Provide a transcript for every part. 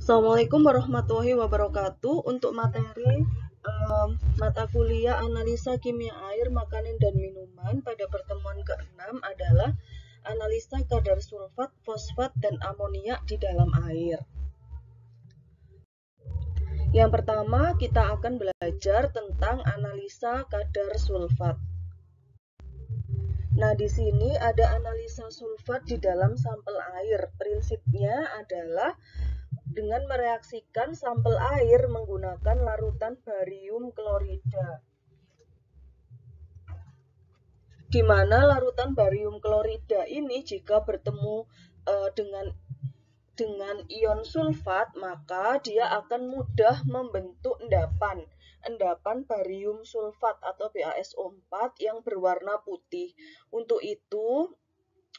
Assalamualaikum warahmatullahi wabarakatuh. Untuk materi mata kuliah analisa kimia air, makanan dan minuman pada pertemuan ke-6 adalah analisa kadar sulfat, fosfat, dan amoniak di dalam air. Yang pertama, kita akan belajar tentang analisa kadar sulfat. Nah, di sini ada analisa sulfat di dalam sampel air. Prinsipnya adalah dengan mereaksikan sampel air menggunakan larutan barium klorida, di mana larutan barium klorida ini jika bertemu dengan ion sulfat, maka dia akan mudah membentuk endapan barium sulfat atau BaSO4 yang berwarna putih. Untuk itu,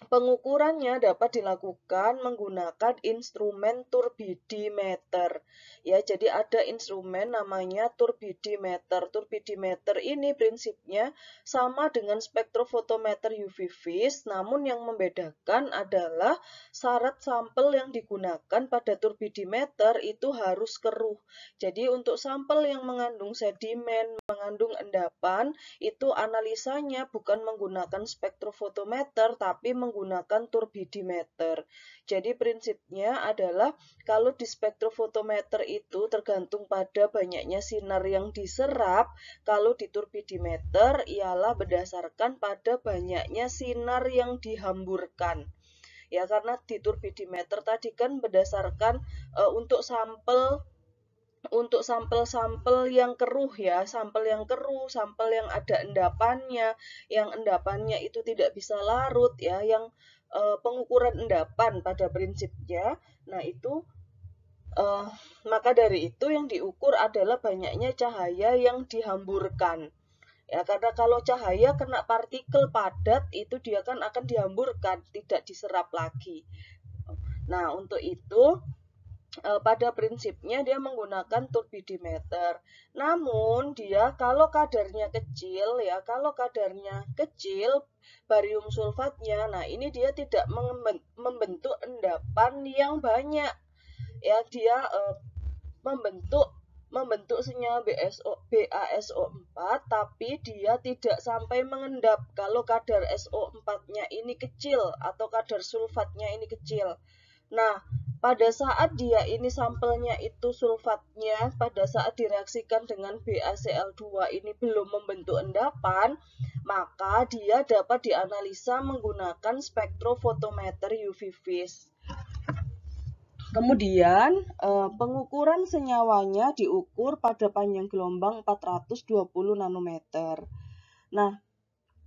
pengukurannya dapat dilakukan menggunakan instrumen turbidimeter. Ya, jadi ada instrumen namanya turbidimeter. Turbidimeter ini prinsipnya sama dengan spektrofotometer UV vis, namun yang membedakan adalah syarat sampel yang digunakan pada turbidimeter itu harus keruh. Jadi untuk sampel yang mengandung sedimen, mengandung endapan, itu analisanya bukan menggunakan spektrofotometer tapi menggunakan turbidimeter. Jadi prinsipnya adalah kalau di spektrofotometer itu tergantung pada banyaknya sinar yang diserap, kalau di turbidimeter ialah berdasarkan pada banyaknya sinar yang dihamburkan. Ya, karena di turbidimeter tadi kan berdasarkan untuk sampel yang keruh ya, sampel yang keruh, sampel yang ada endapannya, yang endapannya itu tidak bisa larut ya, yang pengukuran endapan pada prinsipnya. Nah, itu maka dari itu yang diukur adalah banyaknya cahaya yang dihamburkan. Ya, karena kalau cahaya kena partikel padat itu dia kan akan dihamburkan, tidak diserap lagi. Nah, untuk itu pada prinsipnya dia menggunakan turbidimeter. Namun dia kalau kadarnya kecil ya, barium sulfatnya, nah ini dia tidak membentuk endapan yang banyak. Ya, dia membentuk senyawa BaSO4 tapi dia tidak sampai mengendap kalau kadar SO4-nya ini kecil atau kadar sulfatnya ini kecil. Nah, pada saat dia ini sampelnya itu sulfatnya pada saat direaksikan dengan BaCl2 ini belum membentuk endapan, maka dia dapat dianalisa menggunakan spektrofotometer UV vis. Kemudian pengukuran senyawanya diukur pada panjang gelombang 420 nanometer. Nah,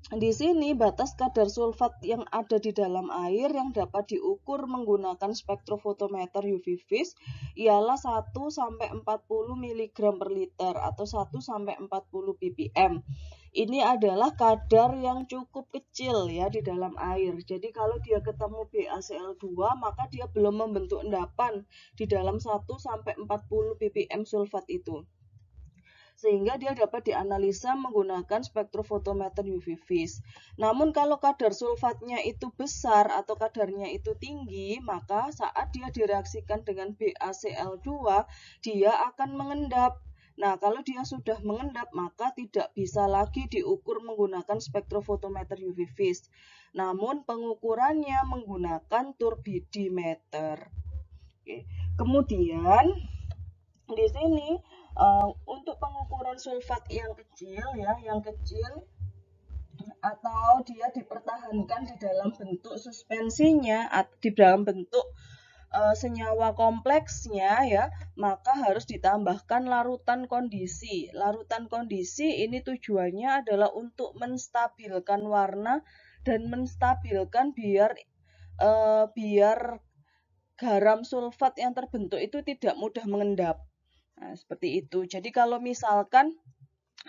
di sini batas kadar sulfat yang ada di dalam air yang dapat diukur menggunakan spektrofotometer UV vis ialah 1 sampai 40 mg per liter atau 1 sampai 40 ppm. Ini adalah kadar yang cukup kecil ya di dalam air. Jadi kalau dia ketemu BaCl2 maka dia belum membentuk endapan di dalam 1 sampai 40 ppm sulfat itu. Sehingga dia dapat dianalisa menggunakan spektrofotometer UV vis. Namun kalau kadar sulfatnya itu besar atau kadarnya itu tinggi, maka saat dia direaksikan dengan BaCl2, dia akan mengendap. Nah, kalau dia sudah mengendap, maka tidak bisa lagi diukur menggunakan spektrofotometer UV vis. Namun pengukurannya menggunakan turbidimeter. Oke. Kemudian di sini untuk pengukuran sulfat yang kecil ya, atau dia dipertahankan di dalam bentuk suspensinya, di dalam bentuk senyawa kompleksnya ya, maka harus ditambahkan larutan kondisi. Larutan kondisi ini tujuannya adalah untuk menstabilkan warna dan menstabilkan biar garam sulfat yang terbentuk itu tidak mudah mengendap. Nah, seperti itu. Jadi kalau misalkan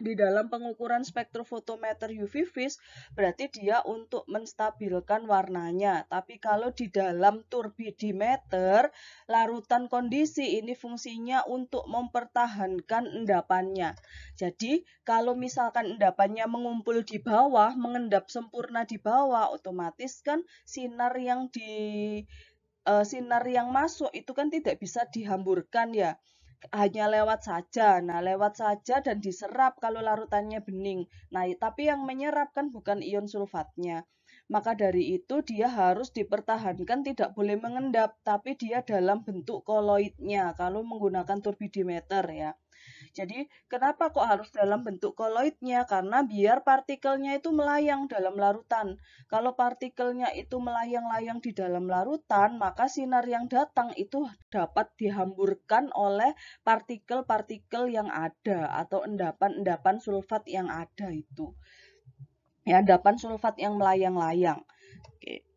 di dalam pengukuran spektrofotometer UV vis berarti dia untuk menstabilkan warnanya. Tapi kalau di dalam turbidimeter, larutan kondisi ini fungsinya untuk mempertahankan endapannya. Jadi kalau misalkan endapannya mengumpul di bawah, mengendap sempurna di bawah, otomatis kan sinar yang sinar yang masuk itu kan tidak bisa dihamburkan ya, hanya lewat saja. Nah, lewat saja dan diserap kalau larutannya bening. Nah, tapi yang menyerap kan bukan ion sulfatnya. Maka dari itu dia harus dipertahankan, tidak boleh mengendap, tapi dia dalam bentuk koloidnya kalau menggunakan turbidimeter ya. Jadi kenapa kok harus dalam bentuk koloidnya? Karena biar partikelnya itu melayang dalam larutan. Kalau partikelnya itu melayang-layang di dalam larutan, maka sinar yang datang itu dapat dihamburkan oleh partikel-partikel yang ada atau endapan-endapan sulfat yang ada itu. Ya, endapan sulfat yang melayang-layang. Oke.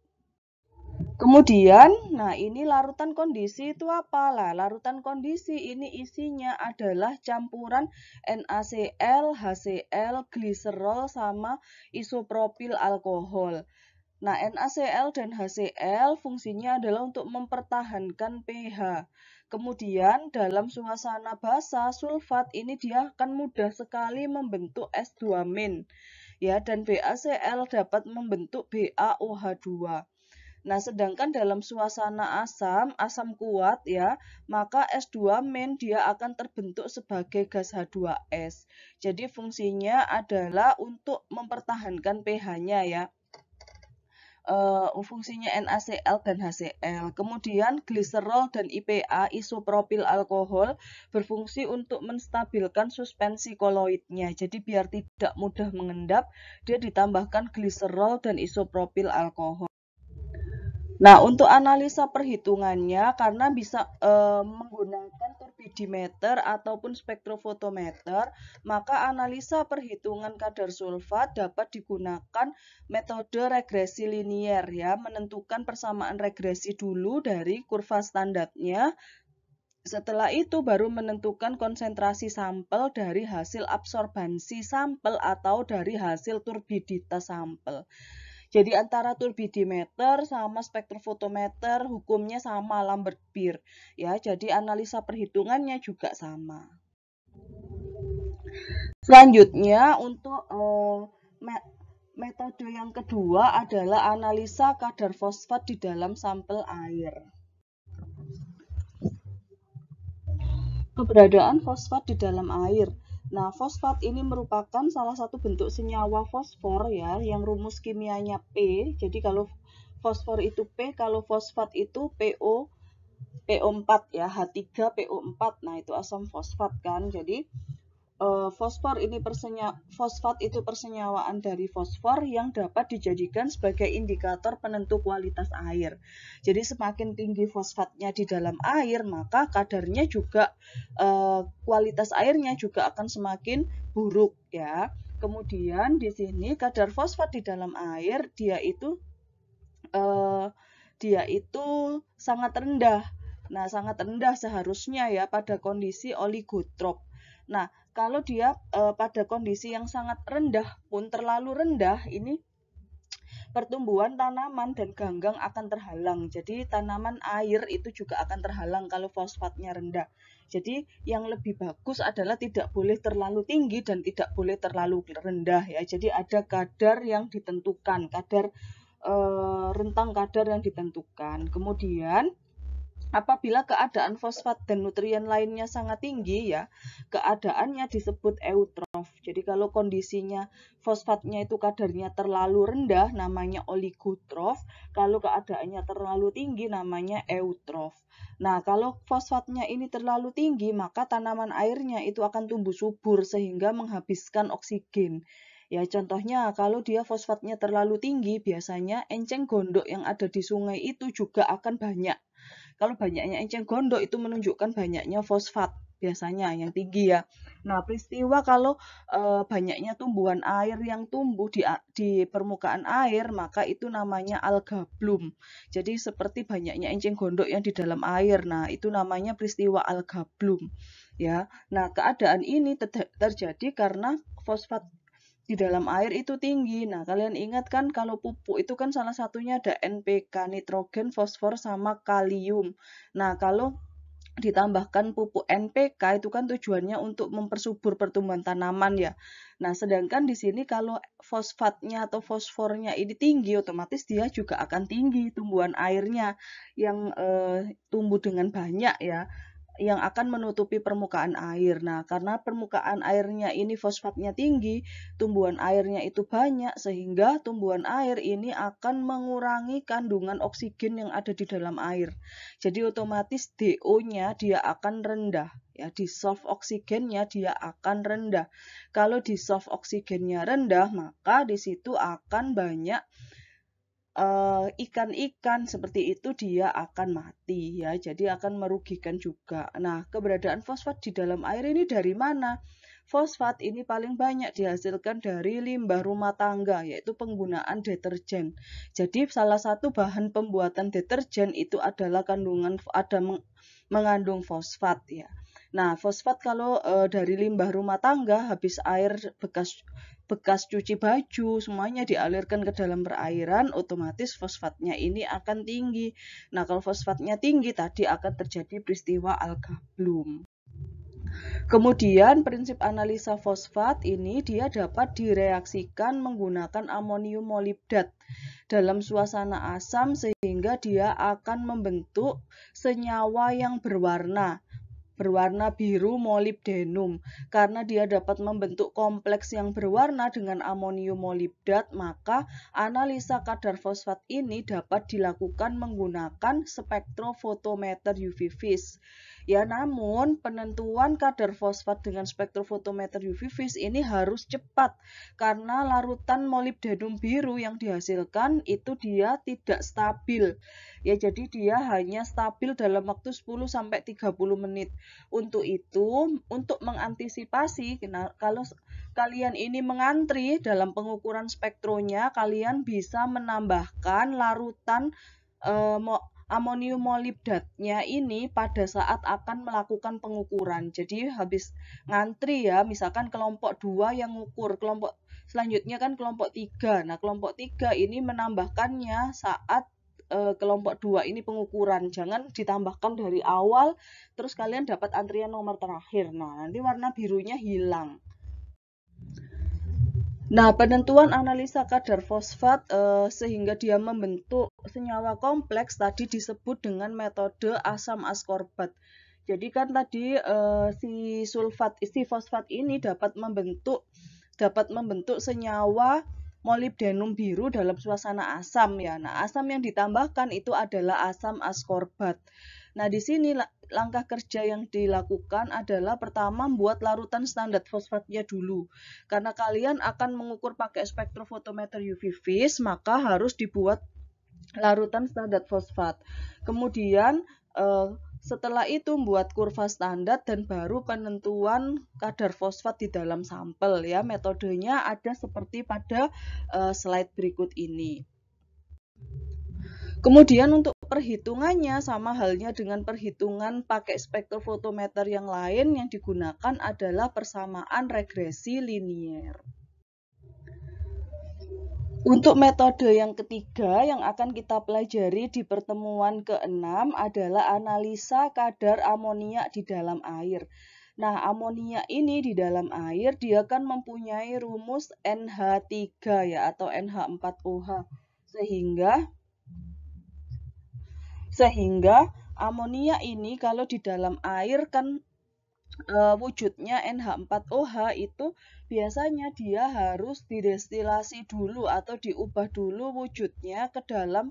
Kemudian, nah ini larutan kondisi itu apa? Lah, larutan kondisi ini isinya adalah campuran NaCl, HCl, gliserol sama isopropil alkohol. Nah, NaCl dan HCl fungsinya adalah untuk mempertahankan pH. Kemudian dalam suasana basa, sulfat ini dia akan mudah sekali membentuk S2- ya, dan BaCl dapat membentuk BaOH2. Nah, sedangkan dalam suasana asam kuat ya, maka S2- dia akan terbentuk sebagai gas H2S. Jadi fungsinya adalah untuk mempertahankan pH-nya ya. Fungsinya NaCl dan HCl. Kemudian gliserol dan IPA, isopropil alkohol, berfungsi untuk menstabilkan suspensi koloidnya. Jadi biar tidak mudah mengendap, dia ditambahkan gliserol dan isopropil alkohol. Nah, untuk analisa perhitungannya, karena bisa menggunakan turbidimeter ataupun spektrofotometer, maka analisa perhitungan kadar sulfat dapat digunakan metode regresi linier ya, menentukan persamaan regresi dulu dari kurva standarnya. Setelah itu baru menentukan konsentrasi sampel dari hasil absorbansi sampel atau dari hasil turbiditas sampel. Jadi antara turbidimeter sama spektrofotometer hukumnya sama, Lambert-Beer ya. Jadi analisa perhitungannya juga sama. Selanjutnya untuk metode yang kedua adalah analisa kadar fosfat di dalam sampel air. Keberadaan fosfat di dalam air. Nah, fosfat ini merupakan salah satu bentuk senyawa fosfor ya, yang rumus kimianya P. Jadi kalau fosfor itu P, kalau fosfat itu PO4 ya, H3PO4. Nah, itu asam fosfat kan. Jadi fosfat itu persenyawaan dari fosfor yang dapat dijadikan sebagai indikator penentu kualitas air. Jadi semakin tinggi fosfatnya di dalam air, maka kadarnya juga kualitas airnya juga akan semakin buruk ya. Kemudian di sini kadar fosfat di dalam air dia itu sangat rendah. Nah, sangat rendah seharusnya ya pada kondisi oligotrop. Nah, kalau dia pada kondisi yang sangat rendah pun terlalu rendah, ini pertumbuhan tanaman dan ganggang akan terhalang. Jadi tanaman air itu juga akan terhalang kalau fosfatnya rendah. Jadi yang lebih bagus adalah tidak boleh terlalu tinggi dan tidak boleh terlalu rendah ya. Jadi ada kadar yang ditentukan, rentang kadar yang ditentukan. Kemudian apabila keadaan fosfat dan nutrien lainnya sangat tinggi ya, keadaannya disebut eutrof. Jadi kalau kondisinya fosfatnya itu kadarnya terlalu rendah namanya oligotrof, kalau keadaannya terlalu tinggi namanya eutrof. Nah, kalau fosfatnya ini terlalu tinggi, maka tanaman airnya itu akan tumbuh subur sehingga menghabiskan oksigen. Ya, contohnya kalau dia fosfatnya terlalu tinggi, biasanya enceng gondok yang ada di sungai itu juga akan banyak. Kalau banyaknya enceng gondok itu menunjukkan banyaknya fosfat biasanya yang tinggi ya. Nah, peristiwa kalau banyaknya tumbuhan air yang tumbuh di permukaan air, maka itu namanya alga bloom. Jadi seperti banyaknya enceng gondok yang di dalam air. Nah, itu namanya peristiwa alga bloom ya. Nah, keadaan ini terjadi karena fosfat di dalam air itu tinggi. Nah, kalian ingat kan kalau pupuk itu kan salah satunya ada NPK, nitrogen, fosfor, sama kalium. Nah, kalau ditambahkan pupuk NPK itu kan tujuannya untuk mempersubur pertumbuhan tanaman ya. Nah, sedangkan di sini kalau fosfatnya atau fosfornya ini tinggi, otomatis dia juga akan tinggi tumbuhan airnya yang tumbuh dengan banyak ya, yang akan menutupi permukaan air. Nah, karena permukaan airnya ini fosfatnya tinggi, tumbuhan airnya itu banyak, sehingga tumbuhan air ini akan mengurangi kandungan oksigen yang ada di dalam air. Jadi otomatis DO-nya dia akan rendah. Ya, dissolve oksigennya dia akan rendah. Kalau dissolve oksigennya rendah, maka di situ akan banyak ikan-ikan seperti itu dia akan mati ya, jadi akan merugikan juga. Nah, keberadaan fosfat di dalam air ini dari mana? Fosfat ini paling banyak dihasilkan dari limbah rumah tangga, yaitu penggunaan deterjen. Jadi salah satu bahan pembuatan deterjen itu adalah mengandung fosfat ya. Nah, fosfat kalau dari limbah rumah tangga, habis air bekas cuci baju, semuanya dialirkan ke dalam perairan, otomatis fosfatnya ini akan tinggi. Nah, kalau fosfatnya tinggi, tadi akan terjadi peristiwa alga bloom. Kemudian prinsip analisa fosfat ini dia dapat direaksikan menggunakan amonium molibdat dalam suasana asam sehingga dia akan membentuk senyawa yang berwarna biru molibdenum. Karena dia dapat membentuk kompleks yang berwarna dengan amonium molibdat, maka analisa kadar fosfat ini dapat dilakukan menggunakan spektrofotometer UV vis. Ya, namun penentuan kadar fosfat dengan spektrofotometer UV vis ini harus cepat karena larutan molibdenum biru yang dihasilkan itu dia tidak stabil. Ya, jadi dia hanya stabil dalam waktu 10 sampai 30 menit. Untuk itu, untuk mengantisipasi kalau kalian ini mengantri dalam pengukuran spektronya, kalian bisa menambahkan larutan amonium molibdatnya ini pada saat akan melakukan pengukuran. Jadi habis ngantri ya, misalkan kelompok 2 yang ngukur, kelompok selanjutnya kan kelompok 3. Nah, kelompok 3 ini menambahkannya saat kelompok 2 ini pengukuran. Jangan ditambahkan dari awal, terus kalian dapat antrian nomor terakhir. Nah, nanti warna birunya hilang. Nah, penentuan analisa kadar fosfat sehingga dia membentuk senyawa kompleks tadi disebut dengan metode asam askorbat. Jadi kan tadi si fosfat ini dapat membentuk senyawa molibdenum biru dalam suasana asam ya. Nah, asam yang ditambahkan itu adalah asam askorbat. Nah, di sini langkah kerja yang dilakukan adalah pertama membuat larutan standar fosfatnya dulu. Karena kalian akan mengukur pakai spektrofotometer UV vis, maka harus dibuat larutan standar fosfat. Kemudian setelah itu membuat kurva standar dan baru penentuan kadar fosfat di dalam sampel ya. Metodenya ada seperti pada slide berikut ini. Kemudian untuk perhitungannya sama halnya dengan perhitungan pakai spektrofotometer yang lain, yang digunakan adalah persamaan regresi linier. Untuk metode yang ketiga yang akan kita pelajari di pertemuan ke-6 adalah analisa kadar amoniak di dalam air. Nah, amoniak ini di dalam air dia kan mempunyai rumus NH3 ya atau NH4OH. Sehingga amoniak ini kalau di dalam air kan wujudnya NH4OH itu biasanya dia harus didestilasi dulu atau diubah dulu wujudnya ke dalam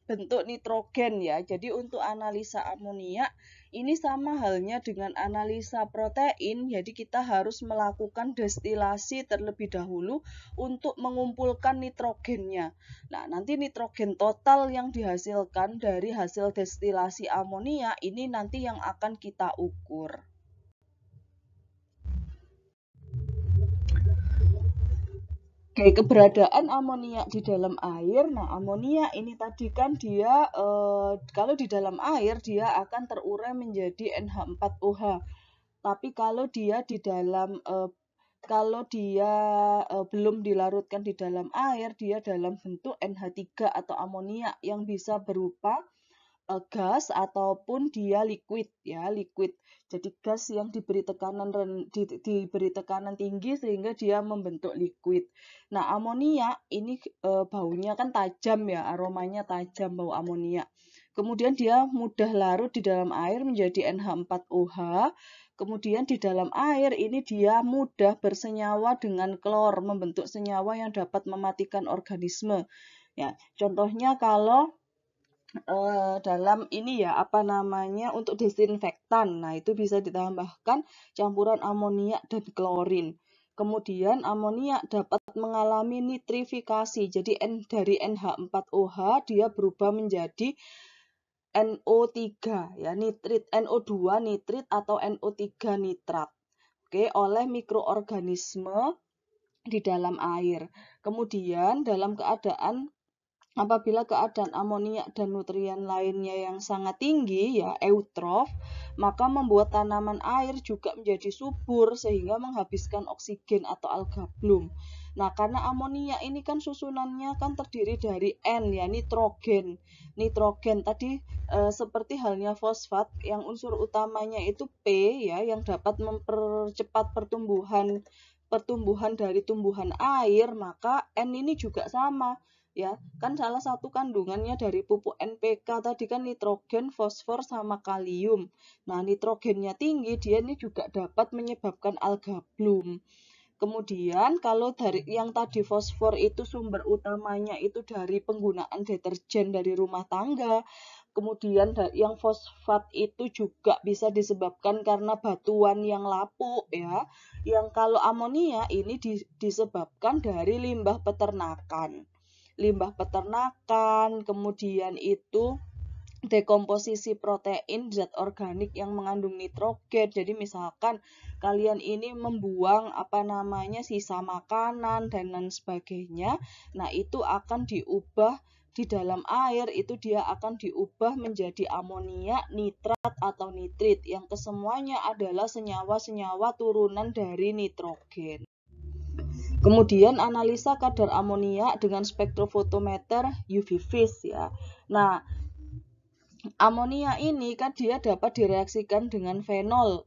bentuk nitrogen ya. Jadi untuk analisa amoniak ini sama halnya dengan analisa protein. Jadi kita harus melakukan destilasi terlebih dahulu untuk mengumpulkan nitrogennya. Nah, nanti nitrogen total yang dihasilkan dari hasil destilasi amoniak ini nanti yang akan kita ukur. Oke, keberadaan amoniak di dalam air. Nah, amoniak ini tadi kan dia kalau di dalam air dia akan terurai menjadi NH4OH. Tapi kalau dia di dalam belum dilarutkan di dalam air, dia dalam bentuk NH3 atau amoniak yang bisa berupa gas ataupun dia liquid ya, liquid. Jadi gas yang diberi tekanan tinggi sehingga dia membentuk liquid. Nah, amonia ini baunya kan tajam ya, aromanya tajam bau amonia. Kemudian dia mudah larut di dalam air menjadi NH4OH. Kemudian di dalam air ini dia mudah bersenyawa dengan klor, membentuk senyawa yang dapat mematikan organisme. Ya, contohnya kalau dalam ini ya untuk desinfektan. Nah, itu bisa ditambahkan campuran amonia dan klorin. Kemudian amonia dapat mengalami nitrifikasi. Jadi dari NH4OH dia berubah menjadi NO3 ya, nitrit, NO2 nitrit atau NO3 nitrat. Oke, oleh mikroorganisme di dalam air. Kemudian apabila keadaan amonia dan nutrien lainnya yang sangat tinggi, ya eutrof, maka membuat tanaman air juga menjadi subur sehingga menghabiskan oksigen atau alga bloom. Nah, karena amonia ini kan susunannya kan terdiri dari N, ya nitrogen. Nitrogen tadi seperti halnya fosfat, yang unsur utamanya itu P, ya, yang dapat mempercepat pertumbuhan dari tumbuhan air, maka N ini juga sama. Ya, kan salah satu kandungannya dari pupuk NPK tadi kan nitrogen, fosfor, sama kalium. Nah, nitrogennya tinggi, dia ini juga dapat menyebabkan alga bloom. Kemudian kalau dari yang tadi fosfor itu sumber utamanya itu dari penggunaan deterjen dari rumah tangga. Kemudian yang fosfat itu juga bisa disebabkan karena batuan yang lapuk ya. Yang kalau amonia ini disebabkan dari limbah peternakan. Kemudian itu dekomposisi protein zat organik yang mengandung nitrogen. Jadi misalkan kalian ini membuang sisa makanan dan lain sebagainya, nah itu akan diubah di dalam air, itu dia akan diubah menjadi amonia, nitrat atau nitrit, yang kesemuanya adalah senyawa-senyawa turunan dari nitrogen. Kemudian analisa kadar amonia dengan spektrofotometer UV vis ya. Nah, amonia ini kan dia dapat direaksikan dengan fenol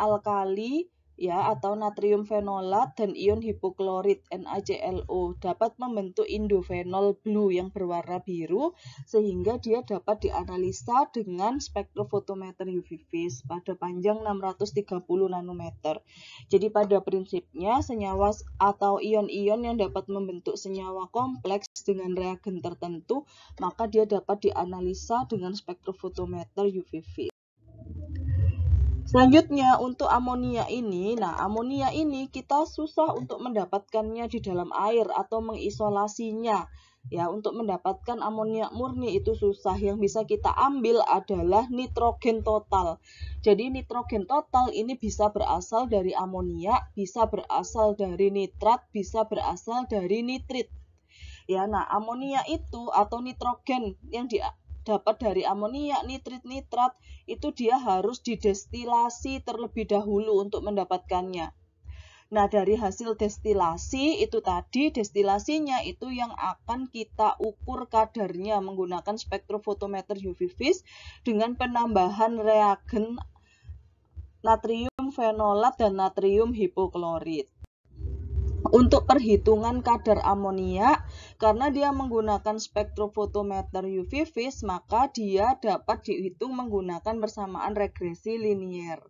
alkali ya, atau natrium fenolat dan ion hipoklorit NaClO, dapat membentuk indofenol blue yang berwarna biru, sehingga dia dapat dianalisa dengan spektrofotometer UV vis pada panjang 630 nanometer. Jadi pada prinsipnya senyawa atau ion-ion yang dapat membentuk senyawa kompleks dengan reagen tertentu, maka dia dapat dianalisa dengan spektrofotometer UV vis. Selanjutnya untuk amonia ini, amonia ini kita susah untuk mendapatkannya di dalam air atau mengisolasinya. Ya, untuk mendapatkan amonia murni itu susah. Yang bisa kita ambil adalah nitrogen total. Jadi nitrogen total ini bisa berasal dari amonia, bisa berasal dari nitrat, bisa berasal dari nitrit. Ya, nah amonia itu atau nitrogen yang dapat dari amonia, nitrit, nitrat, itu dia harus didestilasi terlebih dahulu untuk mendapatkannya. Nah, dari hasil destilasi itu tadi, destilasinya itu yang akan kita ukur kadarnya menggunakan spektrofotometer UV vis dengan penambahan reagen natrium fenolat dan natrium hipoklorit. Untuk perhitungan kadar amonia, karena dia menggunakan spektrofotometer UV vis, maka dia dapat dihitung menggunakan persamaan regresi linier.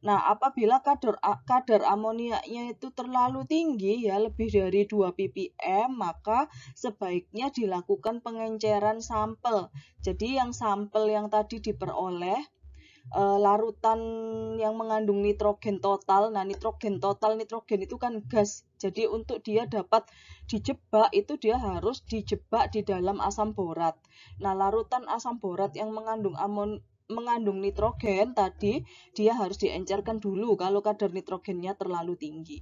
Nah, apabila kadar amoniaknya itu terlalu tinggi, ya lebih dari 2 ppm, maka sebaiknya dilakukan pengenceran sampel. Jadi yang sampel yang tadi diperoleh larutan yang mengandung nitrogen total. Nah, nitrogen itu kan gas. Jadi untuk dia dapat dijebak itu dia harus dijebak di dalam asam borat. Nah, larutan asam borat yang mengandung nitrogen tadi dia harus diencerkan dulu kalau kadar nitrogennya terlalu tinggi.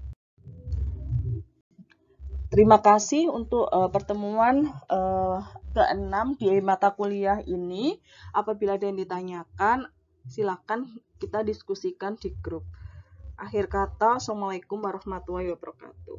Terima kasih untuk pertemuan ke-6 di mata kuliah ini. Apabila ada yang ditanyakan, silakan kita diskusikan di grup. Akhir kata, Assalamualaikum warahmatullahi wabarakatuh.